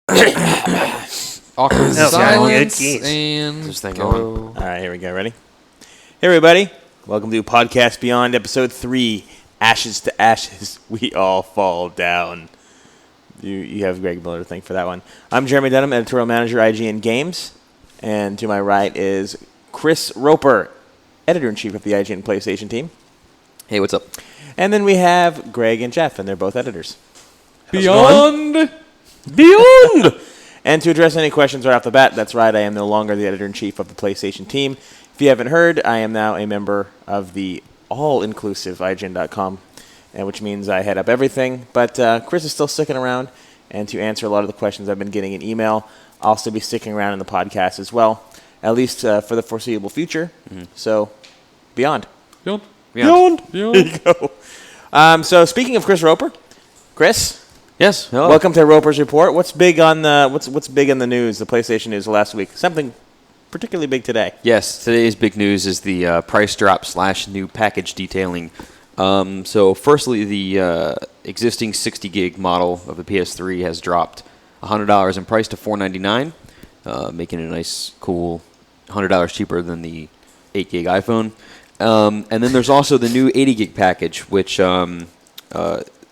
Awkward silence and this thing going. All right, here we go. Ready? Hey, everybody. Welcome to Podcast Beyond, Episode 3, Ashes to Ashes, We All Fall Down. You have Greg Miller to thank for that one. I'm Jeremy Denham, Editorial Manager, IGN Games. And to my right is Chris Roper, Editor-in-Chief of the IGN PlayStation team. Hey, what's up? And then we have Greg and Jeff, and they're both editors. Beyond. And to address any questions right off the bat, that's right, I am no longer the editor-in-chief of the PlayStation team. If you haven't heard, I am now a member of the all-inclusive IGN.com, which means I head up everything. But Chris is still sticking around, and to answer a lot of the questions I've been getting in email, I'll also be sticking around in the podcast as well, at least for the foreseeable future. Mm-hmm. So, Beyond. Beyond. There you go. So, speaking of Chris Roper, Chris... Yes. Hello. Welcome to Roper's Report. What's big on the what's big in the news? The PlayStation news last week. Something particularly big today. Yes. Today's big news is the price drop / new package detailing. So, firstly, the existing 60 gig model of the PS3 has dropped $100 in price to $499, making it a nice, cool $100 cheaper than the 8 gig iPhone. And then there's also the new 80 gig package, which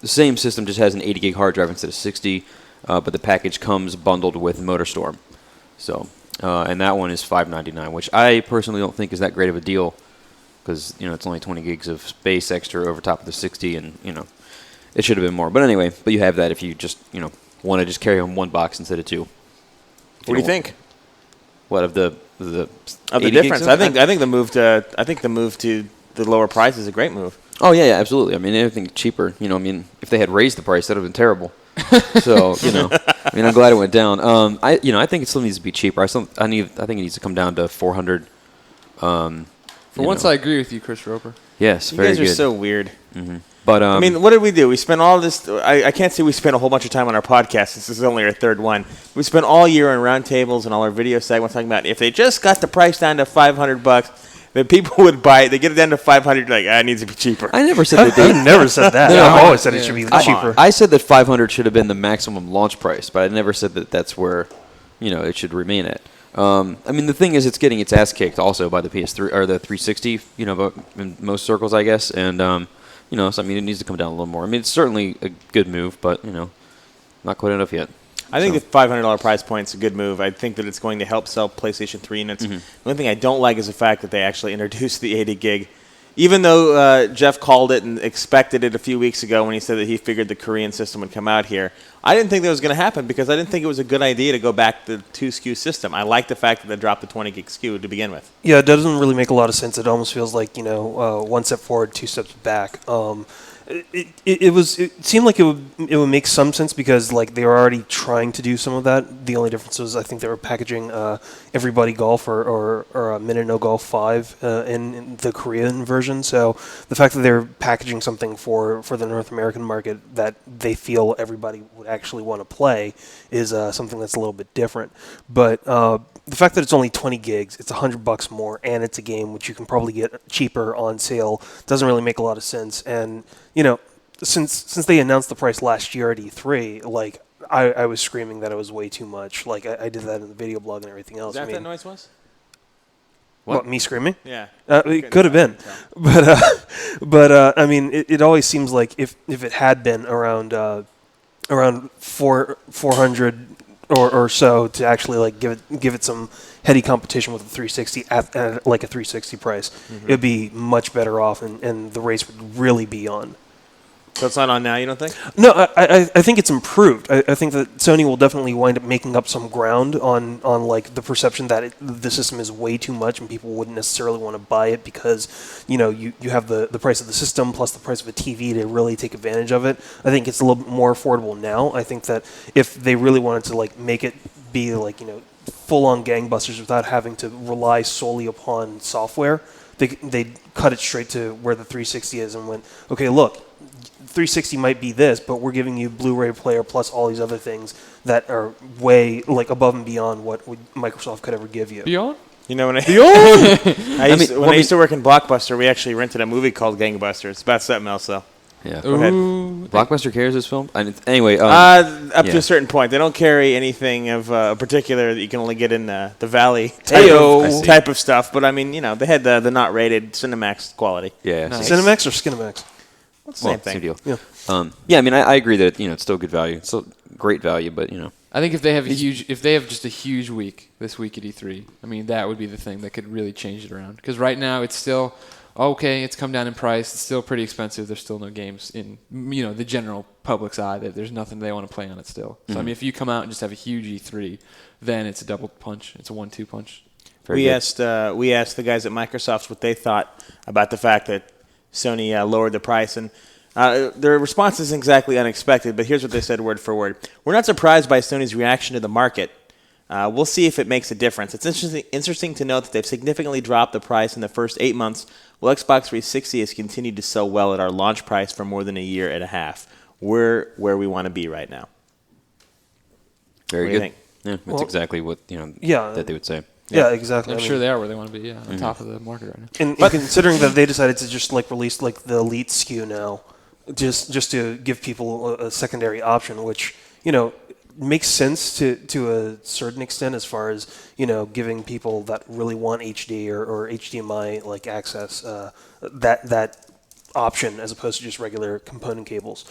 the same system just has an 80 gig hard drive instead of 60, but the package comes bundled with MotorStorm. So, and that one is $599, which I personally don't think is that great of a deal because, it's only 20 gigs of space extra over top of the 60, and, it should have been more. But anyway, you have that if you just, want to just carry on one box instead of two. What do you think? What, of the difference? I think the move to the lower price is a great move. Oh, yeah, absolutely. I mean, anything cheaper, if they had raised the price, that would have been terrible. So, I'm glad it went down. I think it still needs to be cheaper. I think it needs to come down to $400. For once, I agree with you, Chris Roper. Yes, you very guys good. are so weird. Mm-hmm. But what did we do? We spent all this. I can't say we spent a whole bunch of time on our podcast. This is only our third one. We spent all year on roundtables and all our video segments talking about if they just got the price down to $500. Then people would buy it. They get it down to $500. Like, it needs to be cheaper. I never said that. I never said that. No, I've always said it should be cheaper. I said that $500 should have been the maximum launch price, but I never said that that's where, it should remain at. The thing is, it's getting its ass kicked also by the PS3 or the 360. In most circles, I guess, and so it needs to come down a little more. it's certainly a good move, but not quite enough yet. I think the $500 price point is a good move. I think that it's going to help sell PlayStation 3 units. Mm-hmm. The only thing I don't like is the fact that they actually introduced the 80 gig. Even though Jeff called it and expected it a few weeks ago when he said that he figured the Korean system would come out here, I didn't think that was going to happen because I didn't think it was a good idea to go back to the 2 SKU system. I like the fact that they dropped the 20 gig SKU to begin with. Yeah, it doesn't really make a lot of sense. It almost feels like, one step forward, 2 steps back. It seemed like it would make some sense because they were already trying to do some of that. The only difference was I think they were packaging Everybody Golf or Minute No Golf 5 in the Korean version. So the fact that they're packaging something for the North American market that they feel everybody would actually want to play is something that's a little bit different. But the fact that it's only 20 gigs, it's $100 more, and it's a game which you can probably get cheaper on sale doesn't really make a lot of sense. And since they announced the price last year at E3, I was screaming that it was way too much. I did that in the video blog and everything else. Is that what that noise was? What, me screaming? Yeah. It could have been. But it always seems like if it had been around 400 or so to actually give it some heady competition with a 360 at a 360 price, mm-hmm. It would be much better off and the race would really be on. So it's not on now, you don't think? No, I think it's improved. I think that Sony will definitely wind up making up some ground on the perception that the system is way too much and people wouldn't necessarily want to buy it because, you have the price of the system plus the price of a TV to really take advantage of it. I think it's a little bit more affordable now. I think that if they really wanted to make it be full-on gangbusters without having to rely solely upon software, they'd cut it straight to where the 360 is and went, okay, look, 360 might be this, but we're giving you Blu-ray player plus all these other things that are way above and beyond what Microsoft could ever give you. Beyond? When I used to work in Blockbuster, we actually rented a movie called Gangbusters. It's about something else, though. Yeah. Go ahead. Blockbuster carries this film? Anyway. Up to a certain point. They don't carry anything of particular that you can only get in the Valley type of stuff. But, I mean, they had the not rated Cinemax quality. Yeah. Nice. Cinemax or Skinemax? It's the same thing. Same deal. Yeah. Yeah, I mean, I agree that, it's still good value. It's still great value, but, I think if they have just a huge week this week at E3, I mean, that would be the thing that could really change it around. Because right now it's still okay. It's come down in price. It's still pretty expensive. There's still no games in the general public's eye. That there's nothing they want to play on it still. So I mean, if you come out and just have a huge E3, then it's a double punch. It's a 1-2 punch. We asked the guys at Microsoft what they thought about the fact that Sony lowered the price, and their response isn't exactly unexpected, but here's what they said word for word. We're not surprised by Sony's reaction to the market. We'll see if it makes a difference. It's interesting to note that they've significantly dropped the price in the first 8 months, while Xbox 360 has continued to sell well at our launch price for more than a year and a half. We're where we want to be right now. Very What good. do you think? Yeah, that's exactly what that they would say. Yeah, exactly. I'm sure they are where they want to be. Yeah, on top of the market right now. And considering that they decided to just release the Elite SKU now, just to give people a secondary option, which makes sense to a certain extent as far as giving people that really want HD or HDMI access that option as opposed to just regular component cables.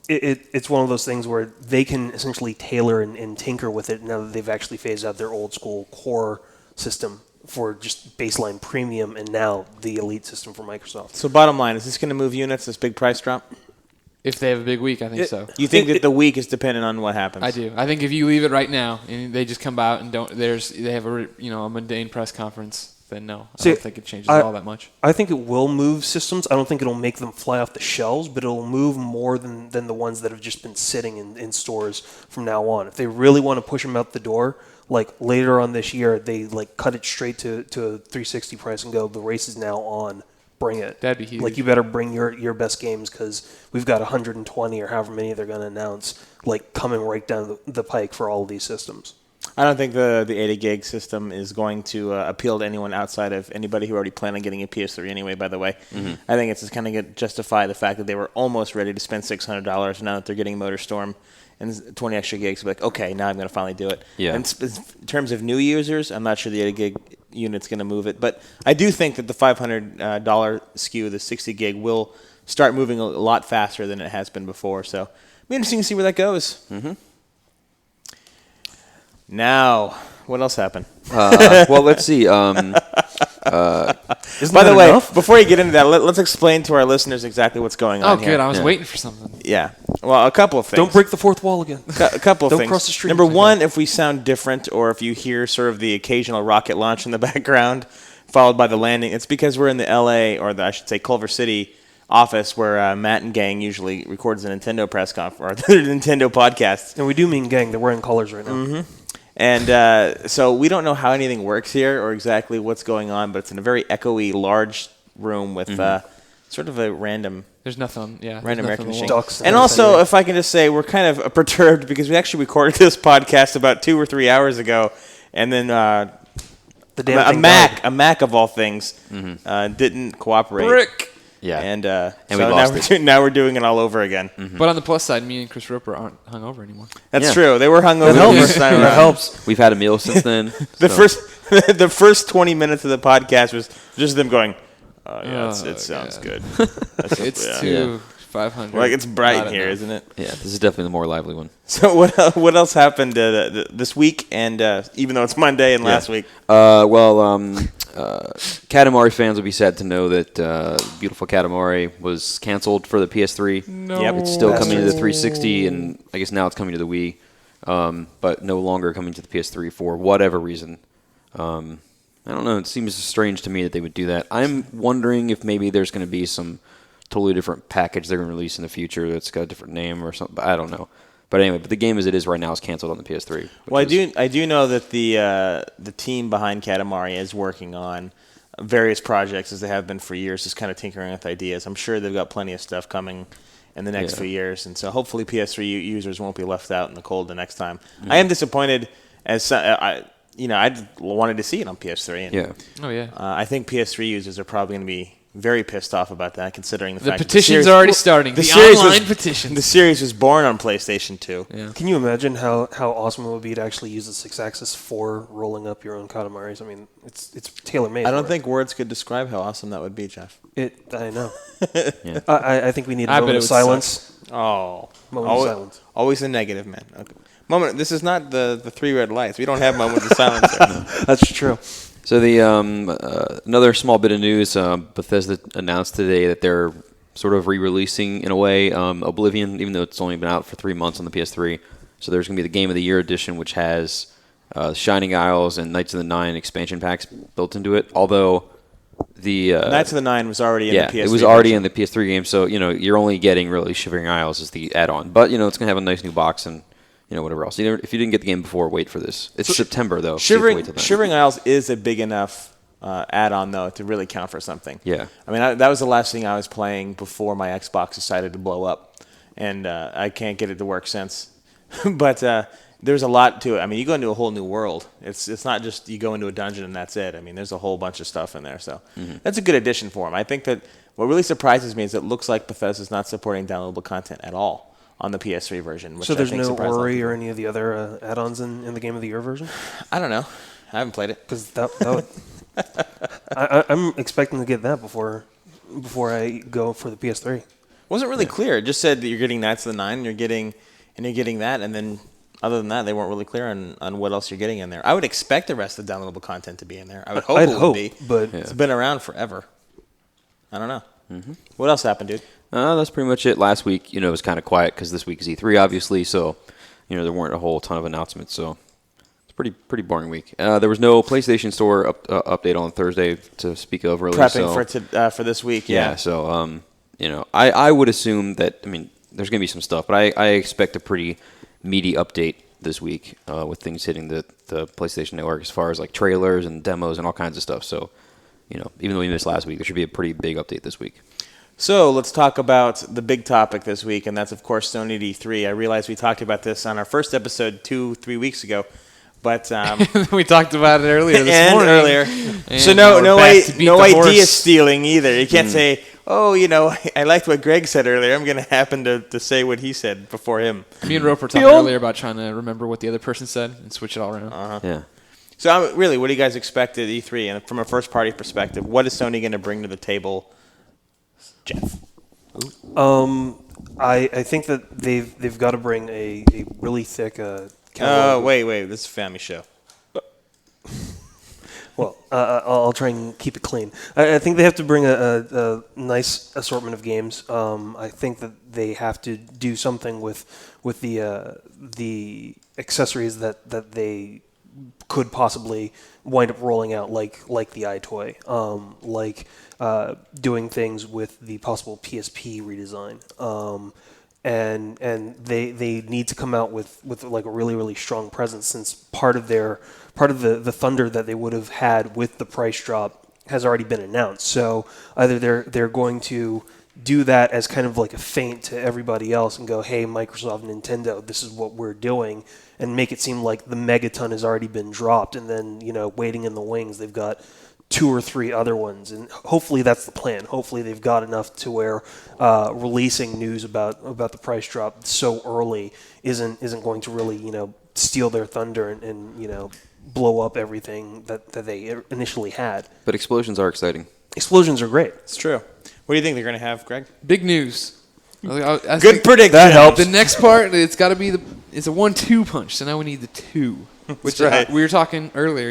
It's one of those things where they can essentially tailor and tinker with it now that they've actually phased out their old school core system for just baseline premium and now the Elite system for Microsoft. So bottom line, is this going to move units, this big price drop? If they have a big week, I think so. You think that the week is dependent on what happens? I do. I think if you leave it right now and they just come out and they have a mundane press conference, then no, I don't think it changes all that much. I think it will move systems. I don't think it'll make them fly off the shelves, but it'll move more than the ones that have just been sitting in stores from now on. If they really want to push them out the door, later on this year, they cut it straight to a 360 price and go, the race is now on. Bring it. That'd be huge. You better bring your best games because we've got 120 or however many they're going to announce coming right down the pike for all of these systems. I don't think the 80 gig system is going to appeal to anyone outside of anybody who already planned on getting a PS3 anyway, by the way. Mm-hmm. I think it's just kind of justify the fact that they were almost ready to spend $600 now that they're getting MotorStorm and 20 extra gigs. Like, okay, now I'm going to finally do it. Yeah. And in terms of new users, I'm not sure the 80 gig unit's going to move it. But I do think that the $500 SKU, the 60 gig, will start moving a lot faster than it has been before. So it'll be interesting to see where that goes. Mm-hmm. Now, what else happened? Well, let's see. By the way, before you get into that, let's explain to our listeners exactly what's going on here. here. Oh, good. I was waiting for something. Yeah. Well, a couple of things. Don't break the fourth wall again. A couple of Don't things. cross the street. Number one, if we sound different or if you hear sort of the occasional rocket launch in the background followed by the landing, it's because we're in the L.A. or I should say Culver City office where Matt and gang usually records the Nintendo press conference or the Nintendo podcast. And we do mean gang. They're wearing colors right now. Mm-hmm. And so we don't know how anything works here or exactly what's going on, but it's in a very echoey, large room with sort of a random... There's nothing, random air conditioning. And also, if I can just say, we're kind of perturbed because we actually recorded this podcast about 2 or 3 hours ago, and then a Mac of all things didn't cooperate. Brick! Yeah. And we so lost it. now we're doing it all over again. Mm-hmm. But on the plus side, me and Chris Roper aren't hungover anymore. That's true. They were hungover the first time around. That helps. We've had a meal since then. The first 20 minutes of the podcast was just them going, it sounds good. It's 500. Like it's bright here, isn't it? Yeah, this is definitely the more lively one. So what else happened this week? And even though it's Monday and last week, Katamari fans will be sad to know that beautiful Katamari was canceled for the PS3. No. Yep. It's still coming to the 360, and I guess now it's coming to the Wii, but no longer coming to the PS3 for whatever reason. I don't know. It seems strange to me that they would do that. I'm wondering if maybe there's going to be some totally different package they're going to release in the future that's got a different name or something. I don't know. But anyway, the game as it is right now is canceled on the PS3. Well, I do know that the team behind Katamari is working on various projects as they have been for years, just kind of tinkering with ideas. I'm sure they've got plenty of stuff coming in the next few years, and so hopefully PS3 users won't be left out in the cold the next time. I am disappointed as I wanted to see it on PS3. And, Oh yeah. I think PS3 users are probably going to be very pissed off about that, considering the fact petitions that are already starting. The series online petitions. The series was born on PlayStation 2. Yeah. Can you imagine how awesome it would be to actually use the 6-axis for rolling up your own Katamaris? I mean, it's tailor-made. I don't think words could describe how awesome that would be, Jeff. I know. Yeah. I think we need a I bet moment it of would silence. Oh. Moment of silence. Always a negative, man. Okay. This is not the three red lights. We don't have moments of silence there. That's true. So the another small bit of news, Bethesda announced today that they're sort of re-releasing, in a way, Oblivion, even though it's only been out for 3 months on the PS3. So there's going to be the Game of the Year edition, which has Shining Isles and Knights of the Nine expansion packs built into it. Although the Knights of the Nine was already in the PS3. it was already in the PS3 game. So you're only getting really Shivering Isles as the add-on. But it's going to have a nice new box and whatever else. If you didn't get the game before, wait for this. It's September though. So you have to wait till then. Shivering Isles is a big enough add-on though to really count for something. Yeah. I mean, that was the last thing I was playing before my Xbox decided to blow up, and I can't get it to work since. But there's a lot to it. I mean, you go into a whole new world. It's not just you go into a dungeon and that's it. I mean, there's a whole bunch of stuff in there. So that's a good addition for them. I think that what really surprises me is it looks like Bethesda's not supporting downloadable content at all on the PS3 version. Which So there's I think no surprised a lot of Ori people. or any of the other add-ons in the Game of the Year version? I don't know. I haven't played it. Because that would, I'm expecting to get that before I go for the PS3. Wasn't really clear. It just said that you're getting Knights of the Nine, and you're getting that, and then other than that, they weren't really clear on what else you're getting in there. I would expect the rest of the downloadable content to be in there. I would hope I'd it would hope, be. but It's been around forever. I don't know. What else happened, dude? That's pretty much it. Last week, it was kind of quiet because this week is E3, obviously. So, there weren't a whole ton of announcements. So, it's pretty boring week. There was no PlayStation Store update on Thursday to speak of, really. Prepping for this week, yeah. So, I would assume that, there's going to be some stuff, but I expect a pretty meaty update this week with things hitting the PlayStation Network as far as like trailers and demos and all kinds of stuff. So, even though we missed last week, there should be a pretty big update this week. So let's talk about the big topic this week, and that's, of course, Sony at E3. I realize we talked about this on our first episode 2-3 weeks ago, but we talked about it earlier this and morning. earlier. And So no idea horse. stealing either. You can't say, I liked what Greg said earlier. I'm going to happen to say what he said before him. Me and Roper talked earlier about trying to remember what the other person said and switch it all around. Yeah. So really, what do you guys expect at E3? And from a first-party perspective, what is Sony going to bring to the table, Jeff? I think that they've got to bring a really thick catalog. Wait, this is a family show. Well, I'll try and keep it clean. I think they have to bring a nice assortment of games. I think that they have to do something with the accessories that they could possibly wind up rolling out, like the iToy, doing things with the possible PSP redesign. And they need to come out with like a really, really strong presence, since part of the thunder that they would have had with the price drop has already been announced. So either they're going to do that as kind of like a feint to everybody else and go, hey, Microsoft and Nintendo, this is what we're doing, and make it seem like the megaton has already been dropped, and then waiting in the wings they've got 2 or 3 other ones, and hopefully that's the plan. Hopefully they've got enough to where releasing news about the price drop so early isn't going to really steal their thunder and blow up everything that they initially had. But explosions are exciting. Explosions are great. It's true. What do you think they're going to have, Greg? Big news. I Good think prediction. That helps. The next part, it's got to be it's a 1-2 punch. So now we need the 2, which right. we were talking earlier.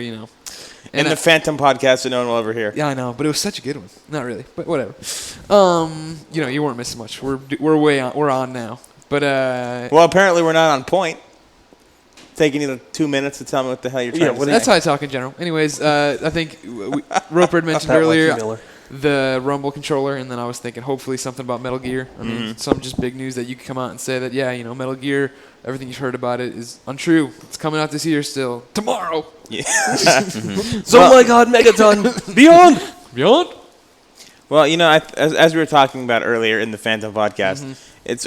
And the Phantom podcast that no one will ever hear. Yeah, I know, but it was such a good one. Not really, but whatever. You weren't missing much. We're on now. But Well, apparently we're not on point. Taking you 2 minutes to tell me what the hell you're trying to say. that's how I talk in general. Anyways, I think Roper had mentioned earlier the Rumble controller, and then I was thinking hopefully something about Metal Gear. I mean, some just big news that you could come out and say that, Metal Gear, everything you've heard about it is untrue. It's coming out this year still. Tomorrow. Yeah. My God, Megaton! Beyond! Well, as we were talking about earlier in the Phantom podcast,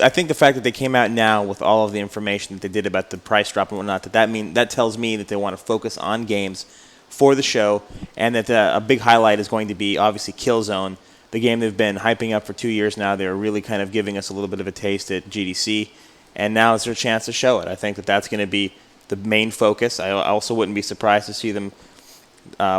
I think the fact that they came out now with all of the information that they did about the price drop and whatnot, that tells me that they want to focus on games for the show, and that a big highlight is going to be obviously Killzone. the game they've been hyping up for 2 years now. They're really kind of giving us a little bit of a taste at GDC, and now is their chance to show it. I think that that's going to be the main focus. I also wouldn't be surprised to see them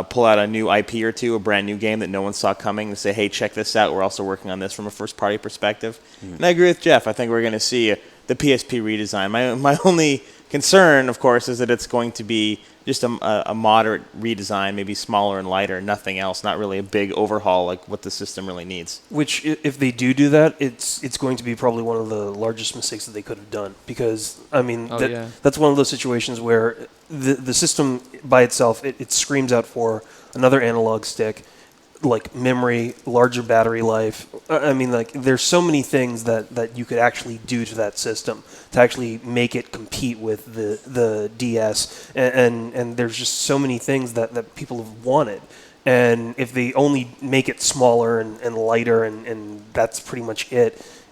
pull out a new IP or two, a brand new game that no one saw coming, and say, hey, check this out. We're also working on this from a first-party perspective. And I agree with Jeff. I think we're going to see the PSP redesign. My only concern, of course, is that it's going to be just a moderate redesign, maybe smaller and lighter, nothing else, not really a big overhaul like what the system really needs. Which, if they do that, it's going to be probably one of the largest mistakes that they could have done. Because, I mean, that's one of those situations where the system by itself, it screams out for another analog stick, like memory, larger battery life. I mean, like, there's so many things that you could actually do to that system to actually make it compete with the DS. And there's just so many things that people have wanted. And if they only make it smaller and lighter and that's pretty much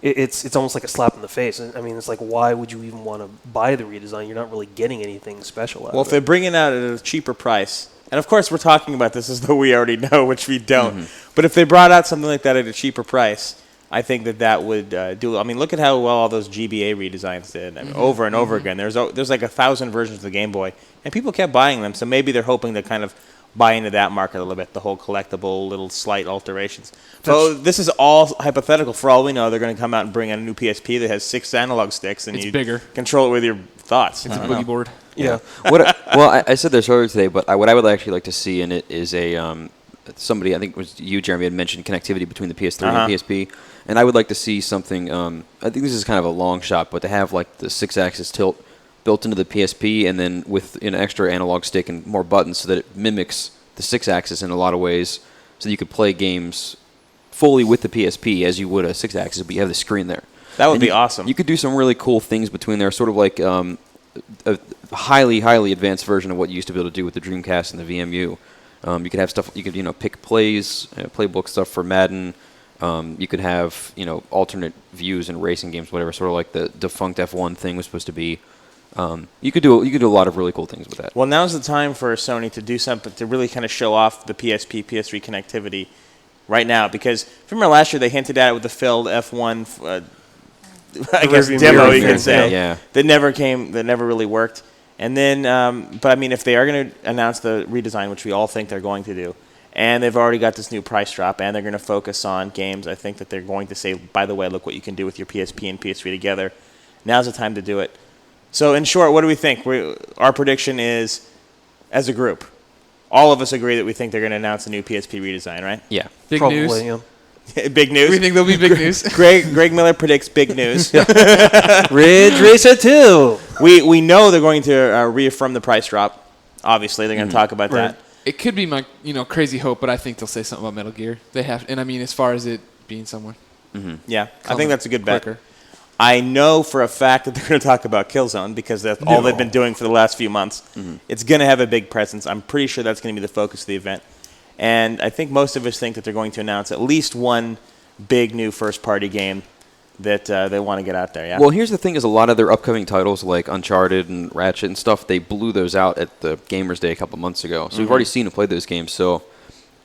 it's almost like a slap in the face. I mean, it's like, why would you even want to buy the redesign? You're not really getting anything special out of it. Well, if they bring it out at a cheaper price, and of course we're talking about this as though we already know, which we don't, but if they brought out something like that at a cheaper price, I think that would do. I mean, look at how well all those GBA redesigns did. I mean, over and over again. There's like 1,000 versions of the Game Boy, and people kept buying them, so maybe they're hoping to kind of buy into that market a little bit, the whole collectible little slight alterations. So this is all hypothetical. For all we know, they're going to come out and bring out a new PSP that has 6 analog sticks, and it's you bigger. Control it with your thoughts. It's a boogie board. Yeah. I said this earlier today, but what I would actually like to see in it is somebody, I think it was you, Jeremy, had mentioned connectivity between the PS3 and the PSP, and I would like to see something. I think this is kind of a long shot, but to have like the 6-axis tilt built into the PSP, and then with an extra analog stick and more buttons, so that it mimics the 6-axis in a lot of ways, so that you could play games fully with the PSP as you would a 6-axis, but you have the screen there. That would be awesome. You could do some really cool things between there, sort of like a highly, highly advanced version of what you used to be able to do with the Dreamcast and the VMU. You could have stuff. You could pick plays, playbook stuff for Madden. You could have alternate views in racing games, whatever. Sort of like the defunct F1 thing was supposed to be. You could do a lot of really cool things with that. Well, now's the time for Sony to do something to really kind of show off the PSP, PS3 connectivity right now. Because if you remember last year, they hinted at it with the failed F1, I guess, demo, you could say. Yeah. That never really worked. And then, but I mean, if they are going to announce the redesign, which we all think they're going to do, and they've already got this new price drop, and they're going to focus on games, I think that they're going to say, by the way, look what you can do with your PSP and PS3 together. Now's the time to do it. So in short, what do we think? Our prediction is, as a group, all of us agree that we think they're going to announce a new PSP redesign, right? Yeah. Big Probably, news. yeah. Big news? We think there'll be big news. Greg Miller predicts big news. Ridge Racer 2. We know they're going to reaffirm the price drop. Obviously, they're going to talk about that. It could be my crazy hope, but I think they'll say something about Metal Gear. They have, and I mean, as far as it being somewhere. Yeah, I think that's a good bet. Quicker. I know for a fact that they're going to talk about Killzone because that's all they've been doing for the last few months. It's going to have a big presence. I'm pretty sure that's going to be the focus of the event. And I think most of us think that they're going to announce at least one big new first-party game that they want to get out there, yeah? Well, here's the thing is a lot of their upcoming titles like Uncharted and Ratchet and stuff, they blew those out at the Gamers Day a couple months ago. So we've already seen and played those games. So,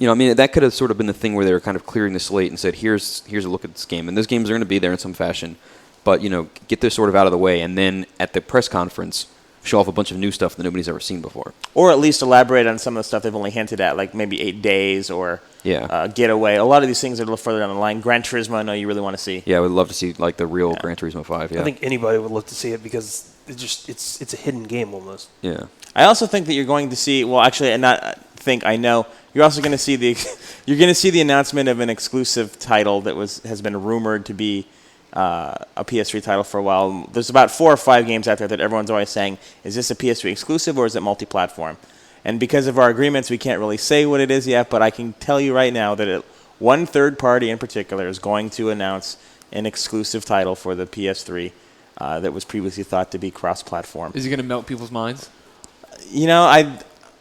I mean, that could have sort of been the thing where they were kind of clearing the slate and said, here's a look at this game. And those games are going to be there in some fashion. But, get this sort of out of the way. And then at the press conference, show off a bunch of new stuff that nobody's ever seen before. Or at least elaborate on some of the stuff they've only hinted at, like maybe 8 days or Getaway. A lot of these things are a little further down the line. Gran Turismo, I know you really want to see. Yeah, I would love to see like the real Gran Turismo 5. Yeah. I think anybody would love to see it because it's a hidden game almost. Yeah. I also think that you're going to see. Well, actually, I know. You're also going to see the announcement of an exclusive title that has been rumored to be a PS3 title for a while. There's about 4 or 5 games out there that everyone's always saying, is this a PS3 exclusive or is it multi-platform? And because of our agreements, we can't really say what it is yet, but I can tell you right now that one third party in particular is going to announce an exclusive title for the PS3 that was previously thought to be cross-platform. Is it going to melt people's minds?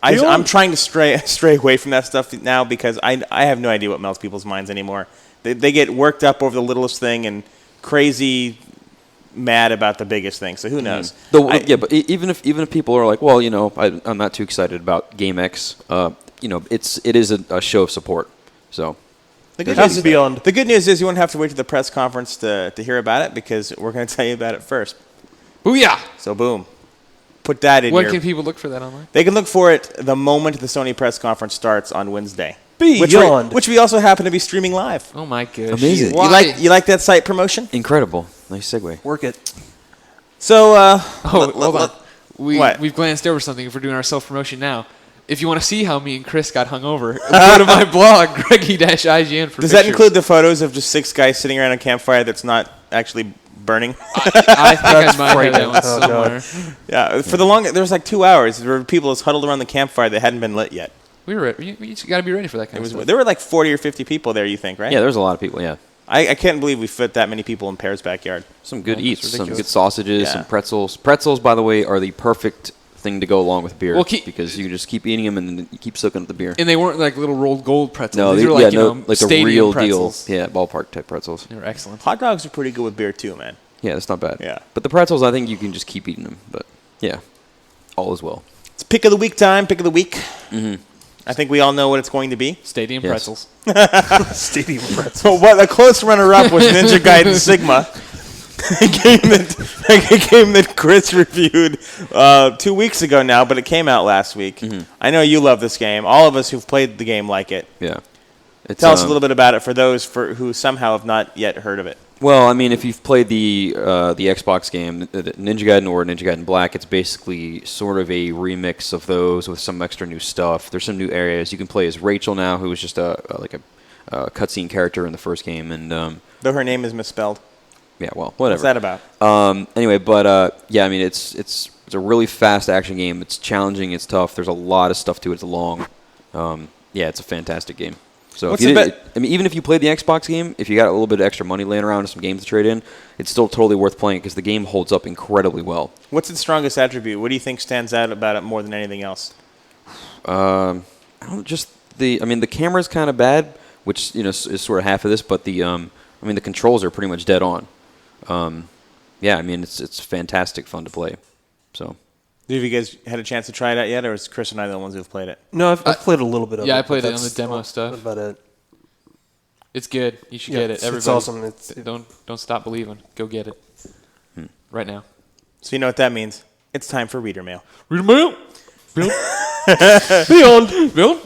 I'm trying to stray away from that stuff now because I have no idea what melts people's minds anymore. They get worked up over the littlest thing and crazy mad about the biggest thing. So who knows? But even if people are like, well, I'm not too excited about Game X. It is a show of support. So The good That's news, beyond. The good news is you won't have to wait to the press conference to hear about it because we're going to tell you about it first. Booyah! So boom. Put that in When your... can people look for that online? They can look for it the moment the Sony press conference starts on Wednesday. Beyond. Which we also happen to be streaming live. Oh my gosh. Amazing. Why? You like that site promotion? Incredible. Nice segue. Work it. So, Hold on. What? We've glanced over something if we're doing our self-promotion now. If you want to see how me and Chris got hungover, go to my blog, Greggy-IGN for Does pictures. that include the photos of just 6 guys sitting around a campfire that's not actually burning? I think I might have that one Oh, God. somewhere. Yeah, for the longest, there was like 2 hours. There were people just huddled around the campfire that hadn't been lit yet. We were. You got to be ready for that kind of stuff. There were like 40 or 50 people there, you think, right? Yeah, there's a lot of people. Yeah, I can't believe we fit that many people in Pear's backyard. some good Yeah, it's eats, some ridiculous. good sausages, Yeah. some pretzels. Pretzels, by the way, are the perfect thing to go along with beer Well, because you can just keep eating them and then you keep soaking up the beer. And they weren't like little rolled gold pretzels. No, These they- were like, yeah, you no, know, like the stadium real pretzels. deal. Yeah, ballpark type pretzels. They were excellent. Hot dogs are pretty good with beer too, man. Yeah, that's not bad. Yeah. But the pretzels, I think you can just keep eating them. But yeah, all is well. It's pick of the week time, pick of the week. Mm-hmm. I think we all know what it's going to be. Stadium Yes. pretzels. Stadium pretzel. So what a close runner-up was Ninja Gaiden Sigma, a game that Chris reviewed 2 weeks ago now, but it came out last week. Mm-hmm. I know you love this game. All of us who've played the game like it. Yeah. It's, Tell us a little bit about it for those who somehow have not yet heard of it. Well, I mean, if you've played the Xbox game, Ninja Gaiden or Ninja Gaiden Black, it's basically sort of a remix of those with some extra new stuff. There's some new areas. You can play as Rachel now, who was just a cutscene character in the first game, and Though her name is misspelled. yeah, well, whatever. What's that about? Anyway, but yeah, I mean, it's a really fast action game. It's challenging. It's tough. There's a lot of stuff to it. It's long. Yeah, it's a fantastic game. So What's if you the did, I mean, even if you played the Xbox game, if you got a little bit of extra money laying around and some games to trade in, it's still totally worth playing because the game holds up incredibly well. What's its strongest attribute? What do you think stands out about it more than anything else? I mean, the camera's kind of bad, which is sort of half of this, but the controls are pretty much dead on. Yeah, I mean, it's fantastic fun to play. So. Have you guys had a chance to try it out yet, or is Chris and I the ones who've played it? No, I've played a little bit of it. Yeah, I played but it on that's the demo all stuff. About it. It's good. You should Yeah, get it. it's Everybody, awesome. Don't stop believing. Go get it. Right now. So you know what that means. It's time for Reader Mail. Read them out. Beyond. Bill?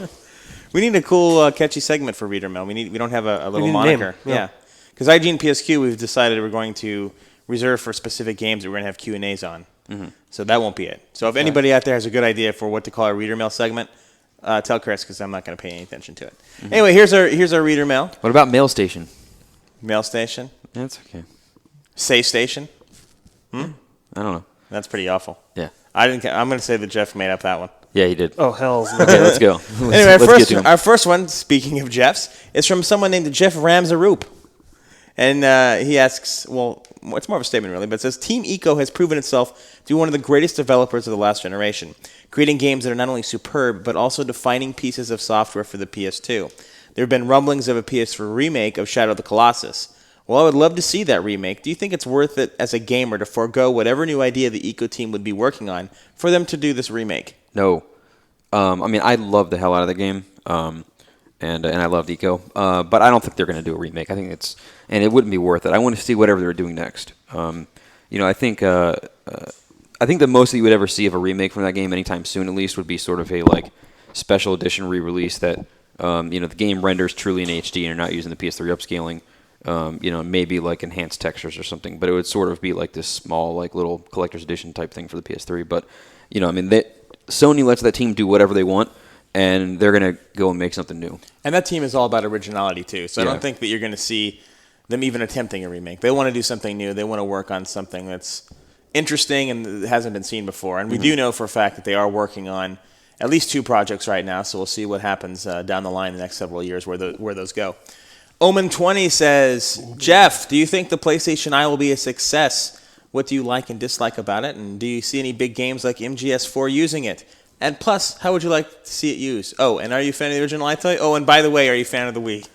We need a cool, catchy segment for Reader Mail. We don't have a little need a name, moniker. yeah. Because IGN PSQ, we've decided we're going to reserve for specific games that we're going to have Q&As on. Mm-hmm. So that won't be it. So if anybody out there has a good idea for what to call our Reader Mail segment, tell Chris because I'm not going to pay any attention to it. Mm-hmm. Anyway, here's our Reader Mail. What about Mail Station? Mail station. That's okay. Say station. I don't know. That's pretty awful. Yeah. I'm going to say that Jeff made up that one. Yeah, he did. Oh, hell. Okay, let's go. Anyway, let's get to him. our first one, speaking of Jeff's, is from someone named Jeff Ramsaroop. And he asks, well, it's more of a statement really, but it says, Team Eco has proven itself to be one of the greatest developers of the last generation, creating games that are not only superb, but also defining pieces of software for the PS2. There have been rumblings of a PS4 remake of Shadow of the Colossus. Well, I would love to see that remake. Do you think it's worth it as a gamer to forego whatever new idea the Eco team would be working on for them to do this remake? No. I mean, I love the hell out of the game, and I loved Eco, but I don't think they're going to do a remake. I think and it wouldn't be worth it. I want to see whatever they're doing next. I think the most that you would ever see of a remake from that game anytime soon, at least, would be sort of a special edition re-release that the game renders truly in HD and you're not using the PS3 upscaling. Maybe enhanced textures or something, but it would sort of be like this small, little collector's edition type thing for the PS3. But, Sony lets that team do whatever they want, and they're going to go and make something new. And that team is all about originality, too. So I Yeah. don't think that you're going to see them even attempting a remake. They want to do something new. They want to work on something that's interesting and hasn't been seen before. And we do know for a fact that they are working on at least 2 projects right now, so we'll see what happens down the line in the next several years where those go. Omen20 says, Jeff, do you think the PlayStation Eye will be a success? What do you like and dislike about it? And do you see any big games like MGS4 using it? And plus, how would you like to see it used? Oh, and are you a fan of the original iToy? Oh, and by the way, are you a fan of the Wii?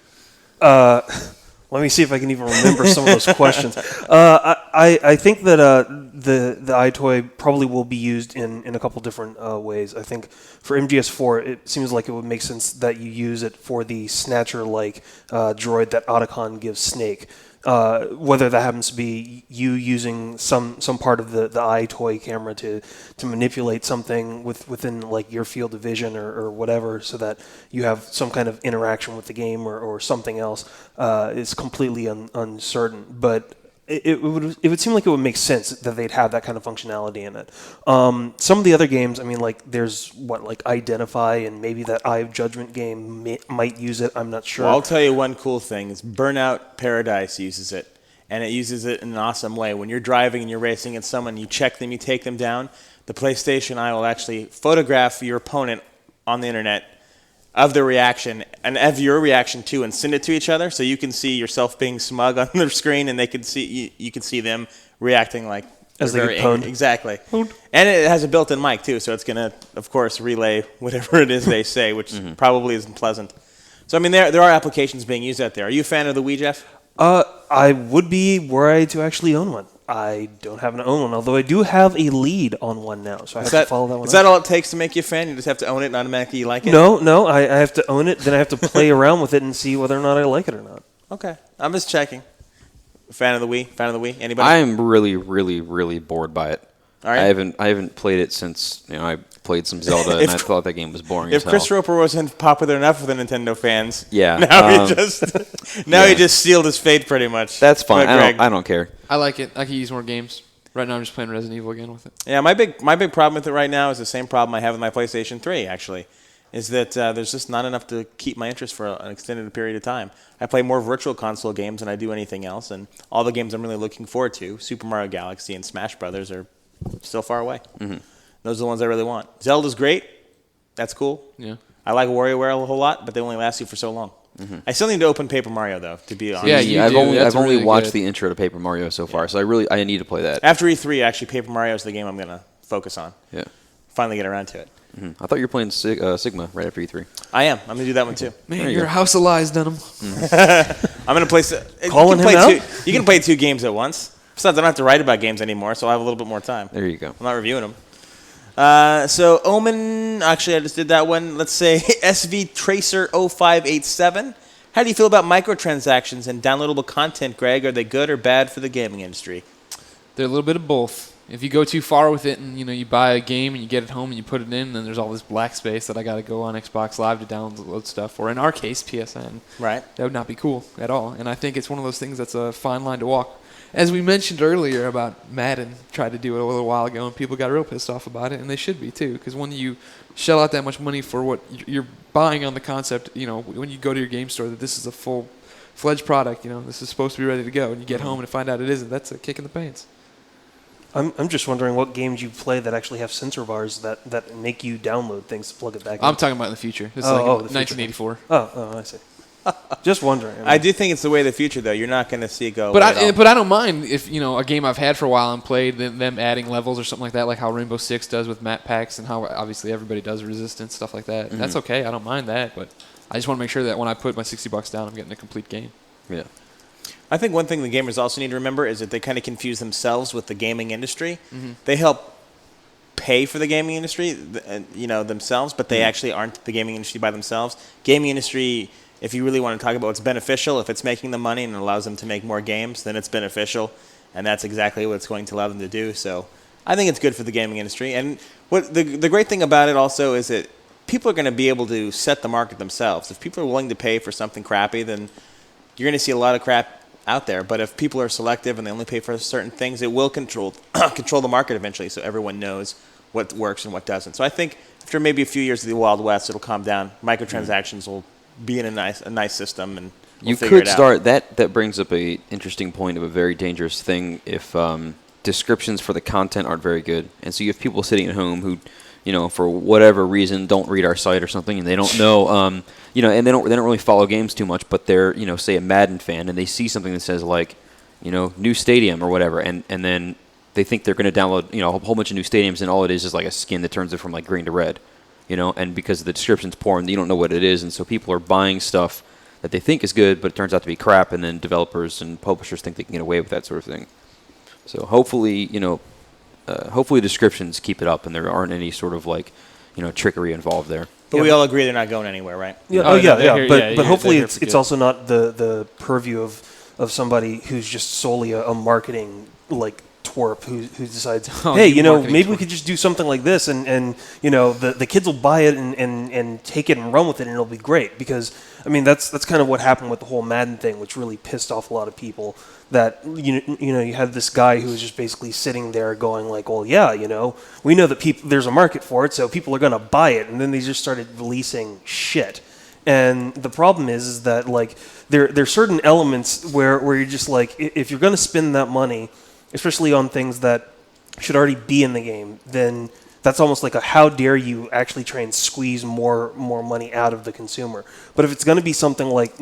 Let me see if I can even remember some of those questions. I think that the iToy probably will be used in a couple different ways. I think for MGS4, it seems like it would make sense that you use it for the snatcher-like droid that Otacon gives Snake. Whether that happens to be you using some part of the iToy camera to manipulate something within like your field of vision or whatever, so that you have some kind of interaction with the game or something else, is completely uncertain. But it would seem like it would make sense that they'd have that kind of functionality in it. Some of the other games, I mean, like there's like Identify, and maybe that Eye of Judgment game might use it. I'm not sure. Well, I'll tell you one cool thing is Burnout Paradise uses it, and it uses it in an awesome way. When you're driving and you're racing against someone, you check them, you take them down, the PlayStation Eye will actually photograph your opponent on the internet of their reaction and of your reaction too, and send it to each other so you can see yourself being smug on their screen, and they can see you can see them reacting like as they get pwned. Exactly. And it has a built-in mic too, so it's gonna, of course, relay whatever it is they say, which probably isn't pleasant. So I mean, there are applications being used out there. Are you a fan of the Wii, Jeff? I would be were I to actually own one. I don't have an own one, although I do have a lead on one now, so I have to follow that one. Is that all it takes to make you a fan? You just have to own it and automatically you like it? No, I have to own it, then I have to play around with it and see whether or not I like it or not. Okay, I'm just checking. Fan of the Wii? Anybody? I am really, really, really bored by it. All right. I haven't played it since I played some Zelda, and I thought that game was boring as If hell. Chris Roper wasn't popular enough with the Nintendo fans, Yeah, now he just sealed his fate pretty much. That's fine. But Greg, I don't care. I like it. I could use more games. Right now, I'm just playing Resident Evil again with it. Yeah, my big problem with it right now is the same problem I have with my PlayStation 3, actually, is that there's just not enough to keep my interest for an extended period of time. I play more virtual console games than I do anything else, and all the games I'm really looking forward to, Super Mario Galaxy and Smash Brothers, are still far away. Mm-hmm. Those are the ones I really want. Zelda's great. That's cool. Yeah. I like WarioWare a whole lot, but they only last you for so long. Mm-hmm. I still need to open Paper Mario, though, to be honest. Yeah, I've do. only That's only really watched good. the intro to Paper Mario so far, so I need to play that. After E3, actually, Paper Mario is the game I'm going to focus on. Yeah. Finally get around to it. I thought you were playing Sigma right after E3. I am. I'm going to do that one, too. Man, you're a house of lies, Dunham. I'm going to play... Calling him out? You can play 2 games at once. Besides, I don't have to write about games anymore, so I have a little bit more time. There you go. I'm not reviewing them. So Omen, actually I just did that one. Let's say SV Tracer 0587. How do you feel about microtransactions and downloadable content, Greg? Are they good or bad for the gaming industry? They're a little bit of both. If you go too far with it and you buy a game and you get it home and you put it in, then there's all this black space that I got to go on Xbox Live to download stuff, or in our case, PSN. Right. That would not be cool at all. And I think it's one of those things that's a fine line to walk. As we mentioned earlier about Madden, tried to do it a little while ago, and people got real pissed off about it, and they should be too, because when you shell out that much money for what you're buying on the concept, when you go to your game store that this is a full-fledged product, this is supposed to be ready to go, and you get home and find out it isn't, that's a kick in the pants. I'm just wondering what games you play that actually have sensor bars that make you download things to plug it back in. I'm talking about in the future. This is the like future. 1984. Oh, I see. Just wondering. I do think it's the way of the future, though. You're not going to see it go. But I don't mind if a game I've had for a while and played, them adding levels or something like that, like how Rainbow Six does with map packs and how obviously everybody does Resistance, stuff like that. Mm-hmm. That's okay. I don't mind that, but I just want to make sure that when I put my $60 down, I'm getting a complete game. Yeah. I think one thing the gamers also need to remember is that they kind of confuse themselves with the gaming industry. Mm-hmm. They help pay for the gaming industry, themselves, but they actually aren't the gaming industry by themselves. Gaming industry, if you really want to talk about what's beneficial, if it's making them money and it allows them to make more games, then it's beneficial, and that's exactly what it's going to allow them to do. So I think it's good for the gaming industry. And what the great thing about it also is that people are going to be able to set the market themselves. If people are willing to pay for something crappy, then you're going to see a lot of crap out there. But if people are selective and they only pay for certain things, it will control the market eventually, so everyone knows what works and what doesn't. So I think after maybe a few years of the Wild West, it'll calm down. Microtransactions will be in a nice system, and we'll figure it out. Start that brings up a interesting point of a very dangerous thing if descriptions for the content aren't very good, and so you have people sitting at home who for whatever reason don't read our site or something, and they don't know and they don't really follow games too much, but they're say a Madden fan, and they see something that says like new stadium or whatever, and then they think they're going to download a whole bunch of new stadiums, and all it is like a skin that turns it from like green to red. And because the description's poor and you don't know what it is, and so people are buying stuff that they think is good, but it turns out to be crap, and then developers and publishers think they can get away with that sort of thing. So hopefully, hopefully descriptions keep it up, and there aren't any sort of like, trickery involved there. But we all agree they're not going anywhere, right? Yeah, But hopefully it's also not the purview of somebody who's just solely a marketing like twerp who decides, hey, maybe we could just do something like this, and the kids will buy it and take it and run with it, and it'll be great. Because I mean that's kind of what happened with the whole Madden thing, which really pissed off a lot of people. That you had this guy who was just basically sitting there going like, well, yeah, we know that there's a market for it, so people are going to buy it, and then they just started releasing shit. And the problem is that like there's certain elements where you're just like, if you're going to spend that money, especially on things that should already be in the game, then that's almost like a how dare you actually try and squeeze more money out of the consumer. But if it's going to be something like,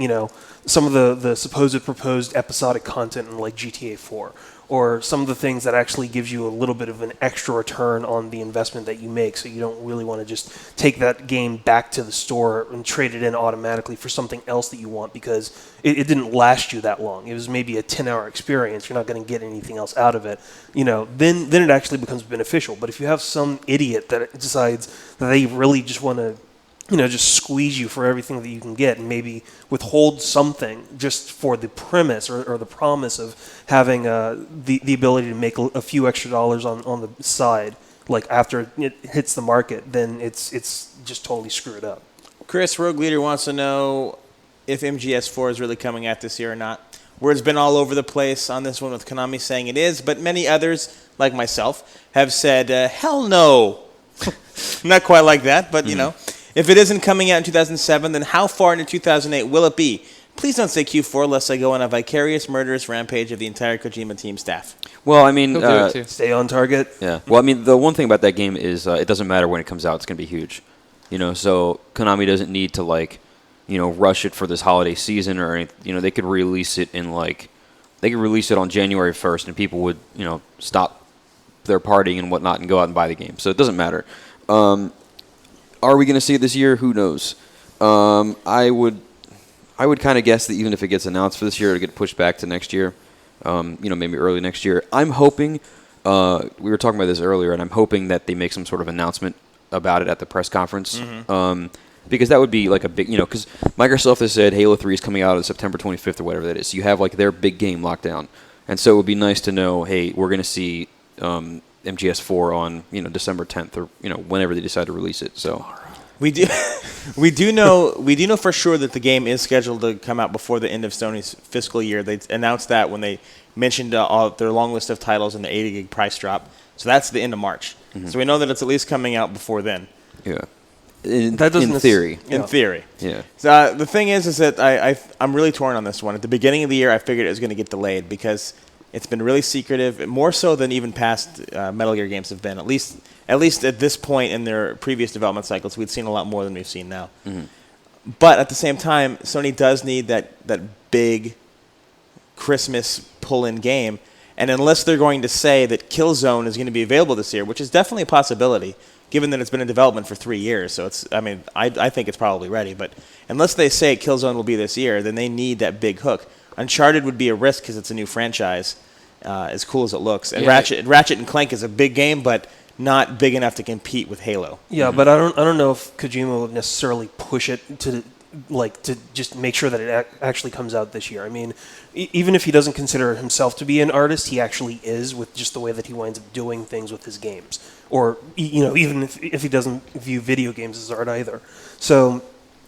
some of the supposed proposed episodic content in like GTA 4, or some of the things that actually gives you a little bit of an extra return on the investment that you make, so you don't really want to just take that game back to the store and trade it in automatically for something else that you want, because it didn't last you that long. It was maybe a 10-hour experience. You're not going to get anything else out of it. Then it actually becomes beneficial. But if you have some idiot that decides that they really just want to just squeeze you for everything that you can get, and maybe withhold something just for the premise or the promise of having the ability to make a few extra dollars on the side, like after it hits the market, then it's just totally screwed up. Chris, Rogue Leader, wants to know if MGS4 is really coming out this year or not. Word's been all over the place on this one, with Konami saying it is, but many others, like myself, have said, hell no. Not quite like that, but, If it isn't coming out in 2007, then how far into 2008 will it be? Please don't say Q4, lest I go on a vicarious, murderous rampage of the entire Kojima team staff. Well, I mean, stay on target. Yeah. Well, I mean, the one thing about that game is it doesn't matter when it comes out; it's going to be huge. So Konami doesn't need to rush it for this holiday season or anything. They could release it on January 1st, and people would stop their partying and whatnot and go out and buy the game. So it doesn't matter. Are we going to see it this year? Who knows? I would kind of guess that even if it gets announced for this year, it'll get pushed back to next year. Maybe early next year. I'm hoping. We were talking about this earlier, and I'm hoping that they make some sort of announcement about it at the press conference. Mm-hmm. Because that would be like a big, because Microsoft has said Halo 3 is coming out on September 25th or whatever that is. So you have like their big game locked down, and so it would be nice to know, hey, we're going to see MGS4 on December 10th or whenever they decide to release it. So we do know for sure that the game is scheduled to come out before the end of Sony's fiscal year. They announced that when they mentioned their long list of titles and the 80 gig price drop. So that's the end of March. Mm-hmm. So we know that it's at least coming out before then. Yeah. In theory. In theory. Yeah. So the thing is that I'm really torn on this one. At the beginning of the year, I figured it was going to get delayed because it's been really secretive, more so than even past Metal Gear games have been. At least at this point in their previous development cycles, we'd seen a lot more than we've seen now. Mm-hmm. But at the same time, Sony does need that big Christmas pull-in game. And unless they're going to say that Killzone is going to be available this year, which is definitely a possibility, given that it's been in development for 3 years. So I think it's probably ready. But unless they say Killzone will be this year, then they need that big hook. Uncharted would be a risk because it's a new franchise, as cool as it looks. And yeah. Ratchet and Clank is a big game, but not big enough to compete with Halo. Yeah, but I don't know if Kojima would necessarily push it to just make sure that it actually comes out this year. I mean, even if he doesn't consider himself to be an artist, he actually is with just the way that he winds up doing things with his games. Or even if he doesn't view video games as art either. So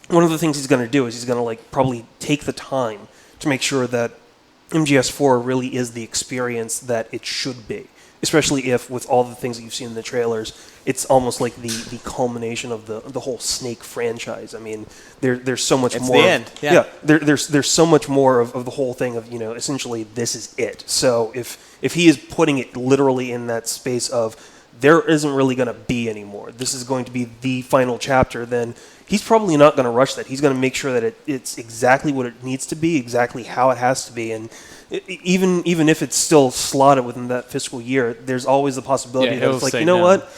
one of the things he's going to do is he's going to probably take the time to make sure that MGS4 really is the experience that it should be. Especially if, with all the things that you've seen in the trailers, it's almost like the culmination of the whole Snake franchise. I mean, there's so much more. It's the end. Yeah. There's so much more of the whole thing of essentially this is it. So if he is putting it literally in that space of there isn't really going to be anymore, this is going to be the final chapter, then he's probably not going to rush that. He's going to make sure that it's exactly what it needs to be, exactly how it has to be, and even if it's still slotted within that fiscal year, there's always the possibility that it's like, what?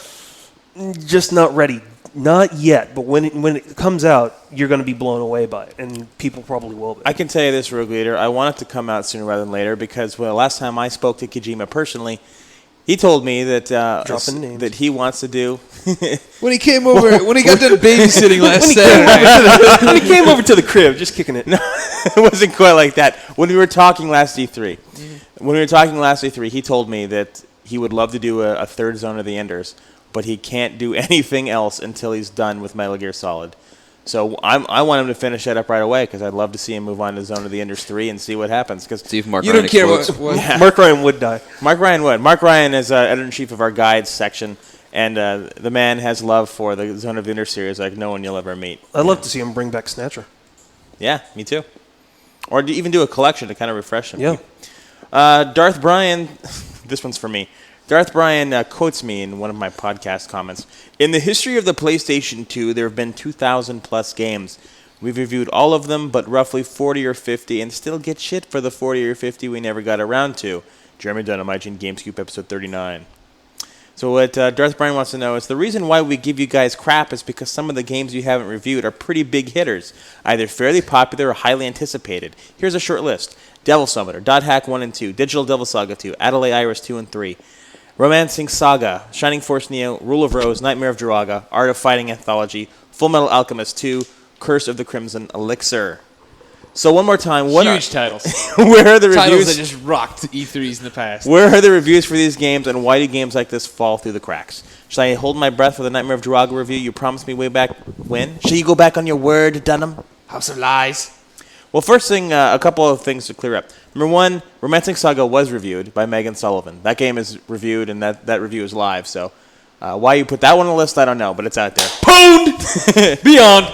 Just not ready. Not yet, but when it comes out, you're going to be blown away by it, and people probably will be. I can tell you this, Rogue Leader. I want it to come out sooner rather than later because last time I spoke to Kojima personally, he told me that that he wants to do. When he came over, when he got done babysitting last Saturday. When he came over to the crib, just kicking it. No, it wasn't quite like that. When we were talking last E3, he told me that he would love to do a third Zone of the Enders, but he can't do anything else until he's done with Metal Gear Solid. So I want him to finish that up right away because I'd love to see him move on to Zone of the Enders 3 and see what happens. See if Mark you Ryan don't care explodes. what Yeah. Mark Ryan would die. Mark Ryan would. Mark Ryan is editor-in-chief of our guides section, and the man has love for the Zone of the Enders series like no one you'll ever meet. I'd love to see him bring back Snatcher. Yeah, me too. Or even do a collection to kind of refresh him. Yeah. Darth Bryan, this one's for me. Darth Bryan quotes me in one of my podcast comments. In the history of the PlayStation 2, there have been 2,000 plus games. We've reviewed all of them, but roughly 40 or 50, and still get shit for the 40 or 50 we never got around to. Jeremy Dunham, IGN GameScoop, episode 39. So what Darth Bryan wants to know is the reason why we give you guys crap is because some of the games you haven't reviewed are pretty big hitters, either fairly popular or highly anticipated. Here's a short list. Devil Summoner, Dot Hack 1 and 2, Digital Devil Saga 2, Adelaide Iris 2 and 3, Romancing Saga, Shining Force Neo, Rule of Rose, Nightmare of Jiraga, Art of Fighting Anthology, Full Metal Alchemist 2, Curse of the Crimson Elixir. So one more time, huge titles. Where are the Titles reviews? that just rocked E3s in the past. Where are the reviews for these games, and why do games like this fall through the cracks? Should I hold my breath for the Nightmare of Jiraga review you promised me way back when? Should you go back on your word, Dunham? House of Lies. Well, first thing, a couple of things to clear up. Number one, Romancing Saga was reviewed by Megan Sullivan. That game is reviewed, and that review is live. So why you put that one on the list, I don't know, but it's out there. Pwned! Beyond.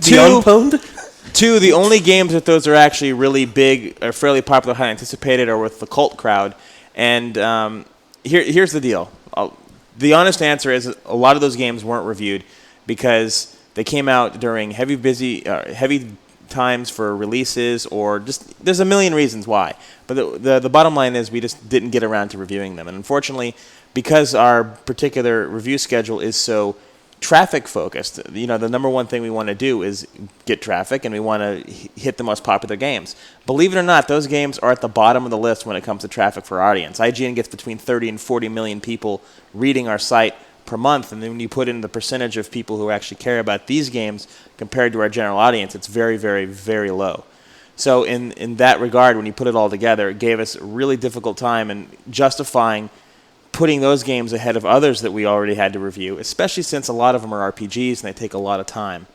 Beyond pwned? Two, the only games that those are actually really big, or fairly popular, highly anticipated, are with the cult crowd. And here's the deal. The honest answer is a lot of those games weren't reviewed because they came out during heavy times for releases, or just there's a million reasons why. But the bottom line is we just didn't get around to reviewing them. And unfortunately, because our particular review schedule is so traffic focused, the number one thing we want to do is get traffic, and we want to hit the most popular games. Believe it or not, those games are at the bottom of the list when it comes to traffic for our audience. IGN gets between 30 and 40 million people reading our site per month, and then when you put in the percentage of people who actually care about these games compared to our general audience, it's very, very, very low. So in that regard, when you put it all together, it gave us a really difficult time in justifying putting those games ahead of others that we already had to review, especially since a lot of them are RPGs and they take a lot of time.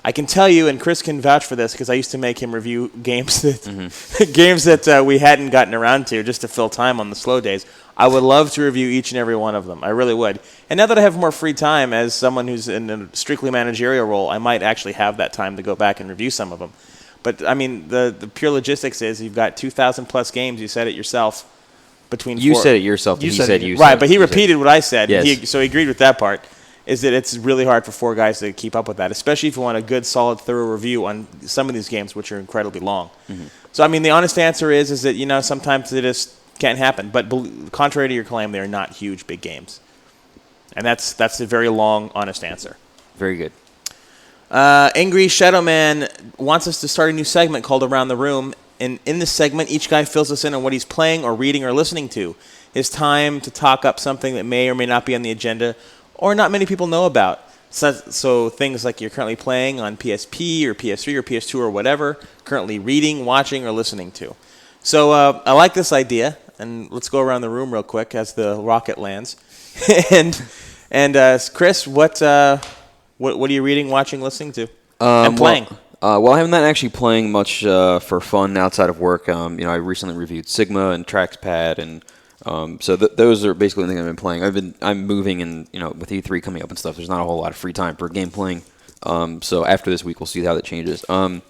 I can tell you, and Chris can vouch for this, because I used to make him review games that we hadn't gotten around to just to fill time on the slow days. I would love to review each and every one of them. I really would. And now that I have more free time as someone who's in a strictly managerial role, I might actually have that time to go back and review some of them. But, I mean, the pure logistics is you've got 2,000 plus games, you said it yourself, between You four. said it yourself. You He said said it. you. Right, said but he repeated what I said. Yes. So he agreed with that part, is that it's really hard for four guys to keep up with that, especially if you want a good, solid, thorough review on some of these games, which are incredibly long. Mm-hmm. So, I mean, the honest answer is that, sometimes it just can't happen. But contrary to your claim, they're not huge, big games. And that's a very long, honest answer. Very good. Angry Shadow Man wants us to start a new segment called Around the Room. And in this segment, each guy fills us in on what he's playing or reading or listening to. It's time to talk up something that may or may not be on the agenda or not many people know about. So things like you're currently playing on PSP or PS3 or PS2 or whatever, currently reading, watching, or listening to. So I like this idea, and let's go around the room real quick as the rocket lands. and Chris, what are you reading, watching, listening to, and playing? Well, I'm not actually playing much for fun outside of work. I recently reviewed Sigma and Trackpad, and so those are basically the things I've been playing. I'm moving, and with E3 coming up and stuff, there's not a whole lot of free time for game playing. So after this week, we'll see how that changes. I'm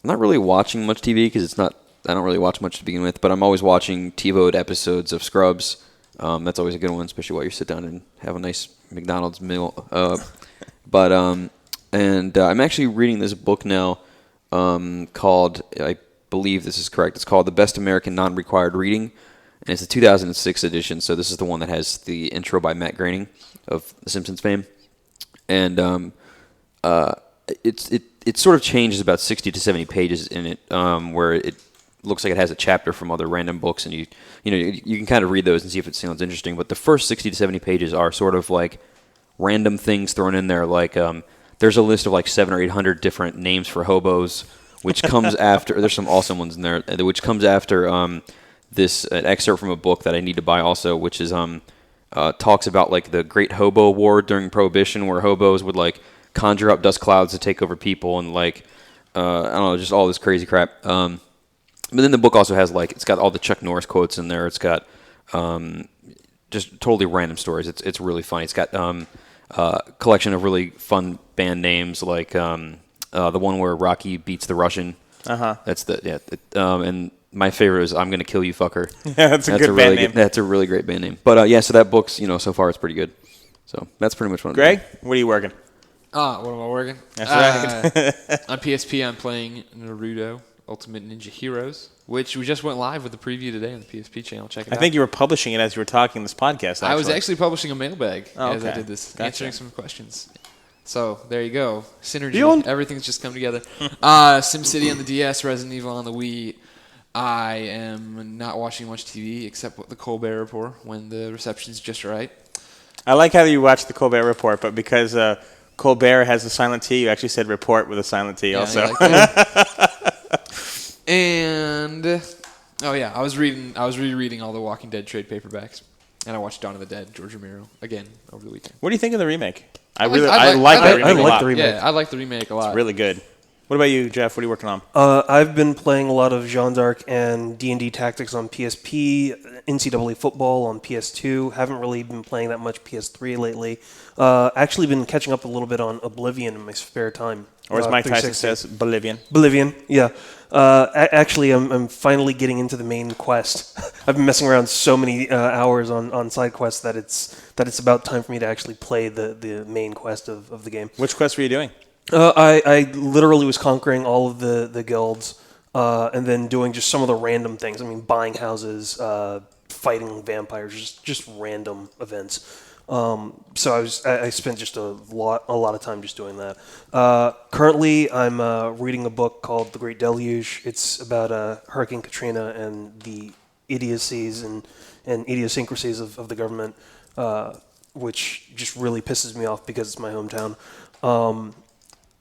not really watching much TV because I don't really watch much to begin with, but I'm always watching TiVo'd episodes of Scrubs. That's always a good one, especially while you sit down and have a nice McDonald's meal. And I'm actually reading this book now called, I believe this is correct, it's called The Best American Non-Required Reading. and it's a 2006 edition. So this is the one that has the intro by Matt Groening of The Simpsons fame, and it sort of changes about 60 to 70 pages in it, where it looks like it has a chapter from other random books, and you can kind of read those and see if it sounds interesting. But the first 60 to 70 pages are sort of like random things thrown in there, like there's a list of like 700 or 800 different names for hobos, which comes after. There's some awesome ones in there, which comes after an excerpt from a book that I need to buy also, which is talks about like the Great Hobo War during Prohibition, where hobos would like conjure up dust clouds to take over people, and like I don't know, just all this crazy crap. But then the book also has it's got all the Chuck Norris quotes in there. It's got just totally random stories. It's really funny. It's got a collection of really fun band names, like the one where Rocky beats the Russian. That's and my favorite is "I'm Gonna Kill You, Fucker." Yeah, that's a good band name. That's a really great band name. But so that book's so far it's pretty good. So that's pretty much what I'm doing. Greg, what are you working? What am I working? That's right. On PSP, I'm playing Naruto Ultimate Ninja Heroes, which we just went live with the preview today on the PSP channel. Check it out. I think you were publishing it as you were talking this podcast. Actually. I was actually publishing a mailbag as I okay. did this, Gotcha. answering some questions. So there you go. Synergy. Beyond. Everything's just come together. SimCity on the DS, Resident Evil on the Wii. I am not watching much TV except the Colbert Report when the reception's just right. I like how you watched the Colbert Report, but because Colbert has a silent T, you actually said report with a silent T also. I like that. And I was rereading all the Walking Dead trade paperbacks, and I watched Dawn of the Dead, George Romero, again over the weekend. What do you think of the remake? I like that remake a lot. the remake. Yeah, I like the remake a lot. It's really good. What about you, Jeff? What are you working on? I've been playing a lot of Jeanne d'Arc and D&D Tactics on PSP, NCAA football on PS2. Haven't really been playing that much PS3 lately. Actually been catching up a little bit on Oblivion in my spare time. Or as Mike Tyson 360. says, Bolivian. Bolivian, yeah. Actually, I'm finally getting into the main quest. I've been messing around so many hours on side quests that it's about time for me to actually play the main quest of the game. Which quest were you doing? I literally was conquering all of the guilds and then doing just some of the random things. I mean, buying houses, fighting vampires, just random events. So I spent just a lot of time just doing that. Currently, I'm reading a book called The Great Deluge. It's about Hurricane Katrina and the idiocies and idiosyncrasies of the government, which just really pisses me off because it's my hometown.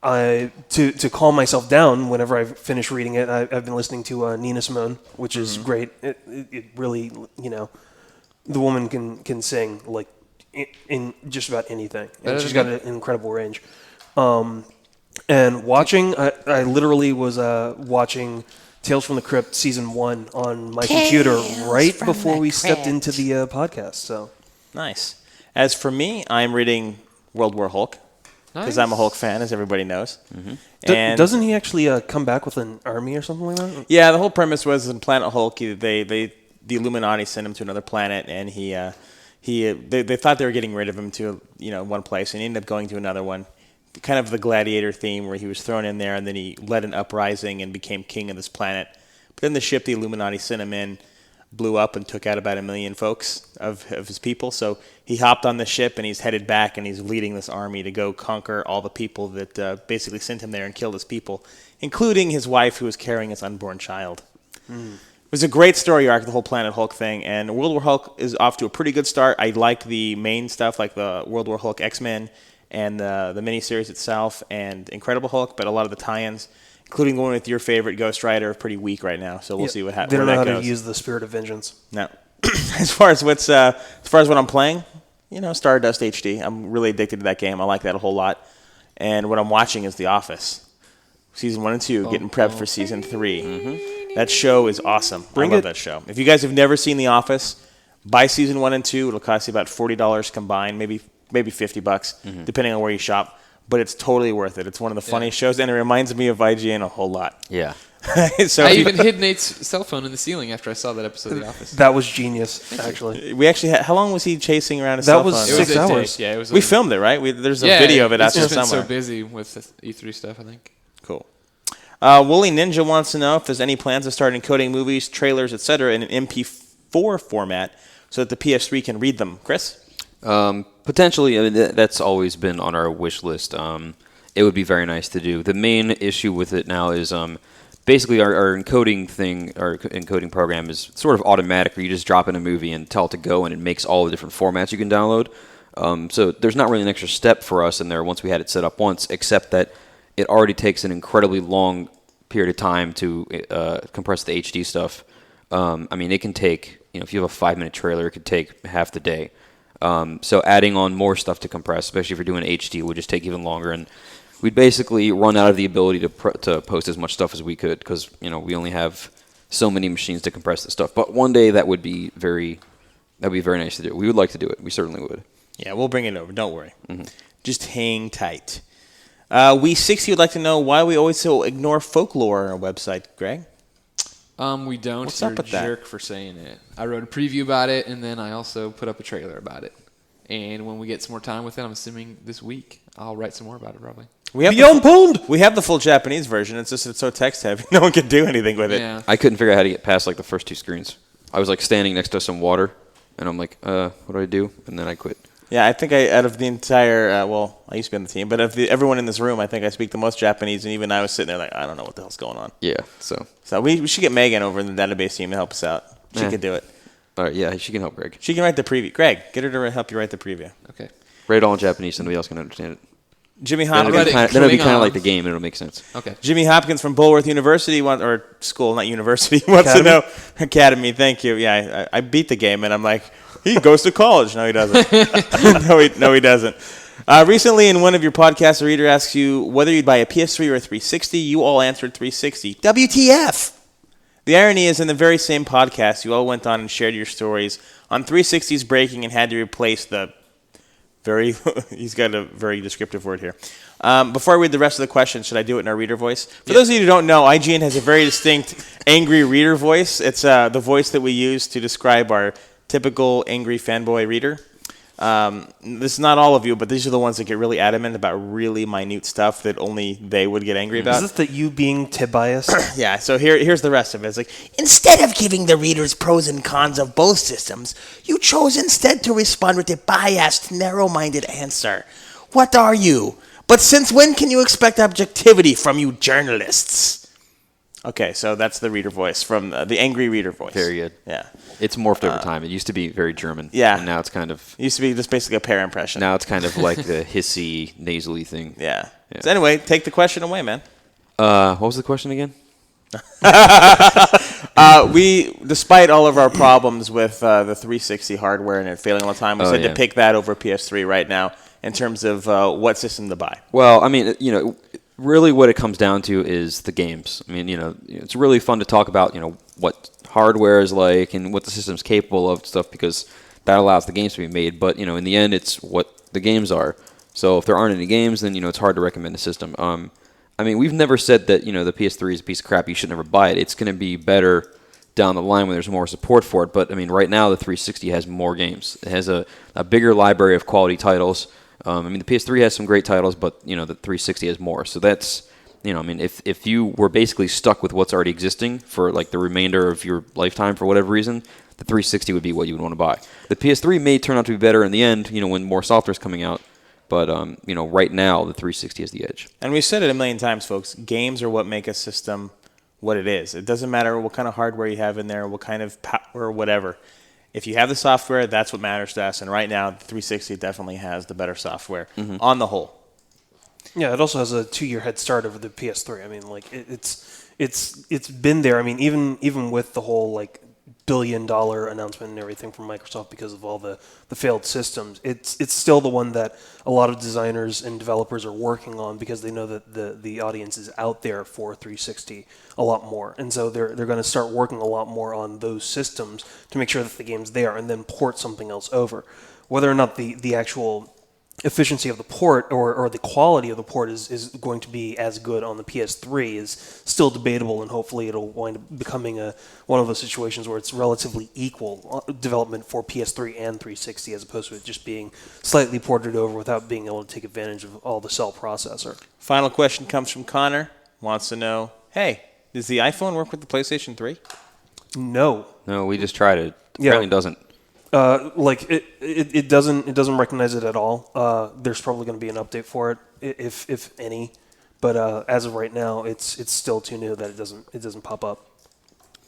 To calm myself down whenever I finish reading it, I've been listening to Nina Simone, which is great. It really, the woman can sing like in just about anything, and she's got an incredible range. And watching, I literally was watching Tales from the Crypt season 1 on my computer right before we stepped into the podcast. So Nice. As for me, I'm reading World War Hulk. Because I'm a Hulk fan, as everybody knows. Mm-hmm. And doesn't he actually come back with an army or something like that? Yeah, the whole premise was in Planet Hulk, the Illuminati sent him to another planet, and they thought they were getting rid of him to one place, and he ended up going to another one. Kind of the Gladiator theme, where he was thrown in there, and then he led an uprising and became king of this planet. But then the ship the Illuminati sent him in blew up and took out about 1 million folks of his people. So he hopped on the ship and he's headed back and he's leading this army to go conquer all the people that basically sent him there and killed his people, including his wife who was carrying his unborn child. It was a great story arc, the whole Planet Hulk thing, and World War Hulk is off to a pretty good start. I like the main stuff, like the World War Hulk X-Men and the miniseries itself and Incredible Hulk, but a lot of the tie-ins, including the one with your favorite Ghost Rider, are pretty weak right now. So we'll see what happens. They don't know how goes. to use the Spirit of Vengeance. No. As far as what I'm playing, Stardust HD. I'm really addicted to that game. I like that a whole lot. And what I'm watching is The Office, season 1 and 2, getting prepped for season 3. Mm-hmm. That show is awesome. I love that show. If you guys have never seen The Office, buy season 1 and 2. It'll cost you about $40 combined, maybe $50, depending on where you shop. But it's totally worth it. It's one of the funniest shows, and it reminds me of IGN a whole lot. Yeah. So I even hid Nate's cell phone in the ceiling after I saw that episode of The Office. That was genius, actually. We actually how long was he chasing around his cell phone? That was 6 hours. Yeah, it was. We filmed it, right? There's a video of it out there It's just been somewhere. so busy with the E3 stuff, I think. Cool. Wooly Ninja wants to know if there's any plans of starting encoding movies, trailers, etc. in an MP4 format so that the PS3 can read them. Chris? Potentially, I mean, that's always been on our wish list. It would be very nice to do. The main issue with it now is basically our encoding thing, our encoding program is sort of automatic, where you just drop in a movie and tell it to go, and it makes all the different formats you can download. So there's not really an extra step for us in there once we had it set up once, except that it already takes an incredibly long period of time to compress the HD stuff. I mean, it can take, if you have a 5-minute trailer, it could take half the day. So adding on more stuff to compress, especially if you're doing HD, would just take even longer, and we'd basically run out of the ability to post as much stuff as we could, because we only have so many machines to compress this stuff. But one day that would be very nice to do. We would like to do it. We certainly would. Yeah, we'll bring it over. Don't worry. Mm-hmm. Just hang tight. We60 would like to know why we always so ignore folklore on our website, Greg. We don't. What's You're up with a that? jerk for saying it. I wrote a preview about it, and then I also put up a trailer about it. And when we get some more time with it, I'm assuming this week, I'll write some more about it probably. We have the full Japanese version. It's just it's so text heavy. No one can do anything with it. Yeah. I couldn't figure out how to get past the first 2 screens. I was standing next to some water, and I'm like, what do I do? And then I quit. Yeah, I think out of the entire, I used to be on the team, but of everyone in this room, I think I speak the most Japanese, and even I was sitting there like, I don't know what the hell's going on. Yeah, so we should get Megan over in the database team to help us out. She could do it. All right, yeah, she can help Greg. She can write the preview. Greg, get her to help you write the preview. Okay. Write it all in Japanese so nobody else can understand it. Jimmy Then Hopkins. it'll be kind of like the game, and it'll make sense. Okay. Jimmy Hopkins from Bulworth University, or school, not university, wants to know. Academy, thank you. Yeah, I beat the game, and I'm like, he goes to college. No, he doesn't. No, he doesn't. Recently, in one of your podcasts, a reader asks you whether you'd buy a PS3 or a 360. You all answered 360. WTF? The irony is, in the very same podcast, you all went on and shared your stories on 360's breaking and had to replace the he's got a very descriptive word here. Before I read the rest of the question, should I do it in our reader voice? For those of you who don't know, IGN has a very distinct angry reader voice. It's the voice that we use to describe our typical angry fanboy reader. This is not all of you, but these are the ones that get really adamant about really minute stuff that only they would get angry about. Is this the you being Tobias? Yeah, so here's the rest of it. It's like, instead of giving the readers pros and cons of both systems, you chose instead to respond with a biased, narrow-minded answer. What are you? But since when can you expect objectivity from you journalists? Okay, so that's the reader voice, from the angry reader voice. Very good. Yeah. It's morphed over time. It used to be very German. Yeah. And now it's kind of... It used to be just basically a pair impression. Now it's kind of like the hissy, nasally thing. Yeah. So anyway, take the question away, man. What was the question again? We, despite all of our problems with the 360 hardware and it failing all the time, we said to pick that over PS3 right now in terms of what system to buy. Well, I mean, really what it comes down to is the games. I mean, it's really fun to talk about, what hardware is like and what the system's capable of stuff, because that allows the games to be made. But, in the end, it's what the games are. So if there aren't any games, then, it's hard to recommend a system. I mean, we've never said that, the PS3 is a piece of crap, you should never buy it. It's going to be better down the line when there's more support for it. But, I mean, right now the 360 has more games. It has a bigger library of quality titles. I mean, the PS3 has some great titles, but, the 360 has more. So that's, I mean, if you were basically stuck with what's already existing for, like, the remainder of your lifetime for whatever reason, the 360 would be what you would want to buy. The PS3 may turn out to be better in the end, when more software is coming out. But, right now, the 360 is the edge. And we've said it a million times, folks. Games are what make a system what it is. It doesn't matter what kind of hardware you have in there, what kind of power or whatever. If you have the software, that's what matters to us. And right now, the 360 definitely has the better software on the whole. Yeah, it also has a 2-year head start over the PS3. I mean, like it's been there. I mean, even with the whole like $1 billion announcement and everything from Microsoft because of all the failed systems, it's still the one that a lot of designers and developers are working on because they know that the audience is out there for 360 a lot more, and so they're going to start working a lot more on those systems to make sure that the game's there and then port something else over. Whether or not the actual efficiency of the port or the quality of the port is going to be as good on the PS3 is still debatable, and hopefully it'll wind up becoming one of those situations where it's relatively equal development for PS3 and 360 as opposed to it just being slightly ported over without being able to take advantage of all the cell processor. Final question comes from Connor. Wants to know, hey, does the iPhone work with the PlayStation 3? No. No, we just tried it. Yeah. Apparently doesn't. It doesn't recognize it at all. There's probably going to be an update for it, if any. But as of right now, it's still too new that it doesn't pop up.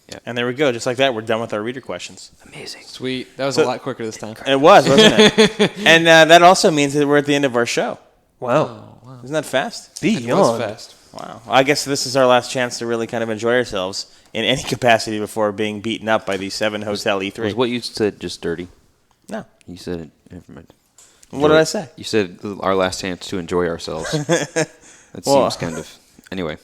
Yeah. And there we go. Just like that, we're done with our reader questions. Amazing. Sweet. That was a lot quicker this time. It was, wasn't it? And that also means that we're at the end of our show. Wow. Isn't that fast? It was Beyond. fast. Wow. I guess this is our last chance to really kind of enjoy ourselves in any capacity before being beaten up by these 7 Hotel E3. Was what you said just dirty? No. You said it. Never mind. What did I say? You said our last chance to enjoy ourselves. That Well, seems kind of... Anyway.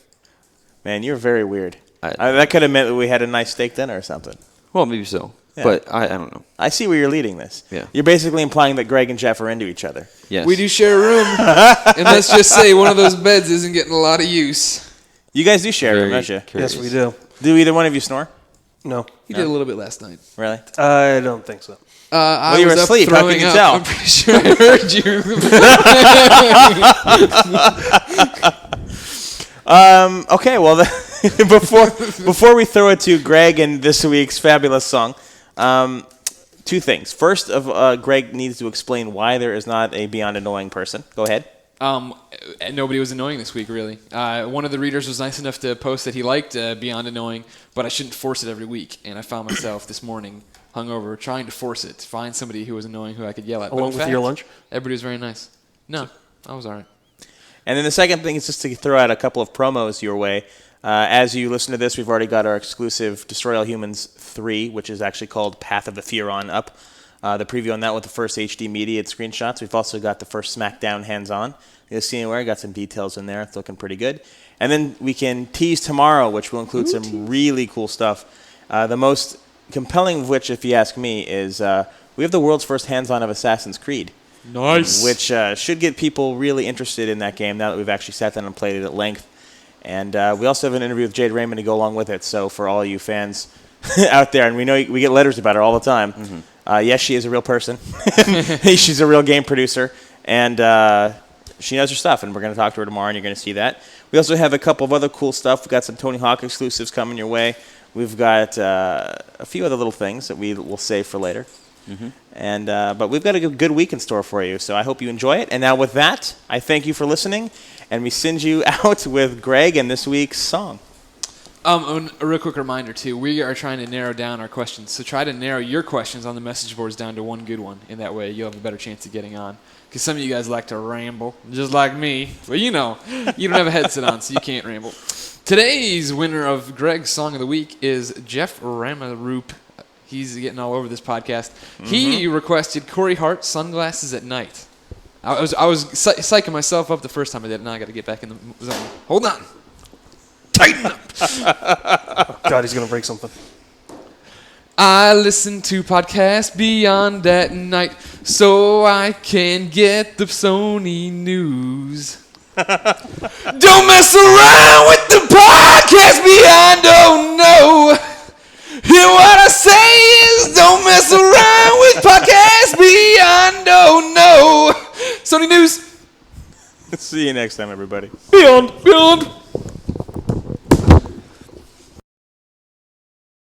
Man, you're very weird. That could have meant that we had a nice steak dinner or something. Well, maybe so. Yeah. But I don't know. I see where you're leading this. Yeah. You're basically implying that Greg and Jeff are into each other. Yes. We do share a room, and let's just say one of those beds isn't getting a lot of use. You guys do share a room, Very don't you? curious. Yes, we do. Do either one of you snore? No, You did a little bit last night. Really? I don't think so. I you were was up asleep. How throwing could you up. tell? I'm pretty sure I heard you. Okay, well, before we throw it to Greg and this week's fabulous song, 2 things. First, Greg needs to explain why there is not a Beyond Annoying person. Go ahead. Nobody was annoying this week, really. One of the readers was nice enough to post that he liked Beyond Annoying, but I shouldn't force it every week. And I found myself this morning hungover trying to force it, to find somebody who was annoying who I could yell at. But Along in with fact, your lunch? Everybody was very nice. No, I was all right. And then the second thing is just to throw out a couple of promos your way. As you listen to this, we've already got our exclusive Destroy All Humans 3, which is actually called Path of the Furon up. The preview on that with the first HD media and screenshots. We've also got the first SmackDown hands-on. You'll see anywhere. Got some details in there. It's looking pretty good. And then we can tease tomorrow, which will include some really cool stuff. The most compelling of which, if you ask me, is we have the world's first hands-on of Assassin's Creed. Nice. Which should get people really interested in that game now that we've actually sat down and played it at length. And we also have an interview with Jade Raymond to go along with it. So for all you fans out there, and we know we get letters about her all the time. Mm-hmm. Yes, she is a real person. She's a real game producer. And she knows her stuff. And we're going to talk to her tomorrow, and you're going to see that. We also have a couple of other cool stuff. We've got some Tony Hawk exclusives coming your way. We've got a few other little things that we will save for later. Mm-hmm. And but we've got a good week in store for you, so I hope you enjoy it. And now with that, I thank you for listening, and we send you out with Greg and this week's song. A real quick reminder, too. We are trying to narrow down our questions, so try to narrow your questions on the message boards down to one good one. In that way, you'll have a better chance of getting on. Because some of you guys like to ramble, just like me. But you know, you don't have a headset on, so you can't ramble. Today's winner of Greg's Song of the Week is Jeff Ramaroop. He's getting all over this podcast. Mm-hmm. He requested Corey Hart, Sunglasses at Night. I was psyching myself up the first time I did it. Now I got to get back in the zone. Hold on. Tighten up. Oh, God, he's going to break something. I listen to podcasts beyond at night so I can get the Sony news. Don't mess around with the podcast beyond, oh no. Hear what I say is don't mess around with podcasts beyond, oh no. Sony News. See you next time, everybody. Beyond.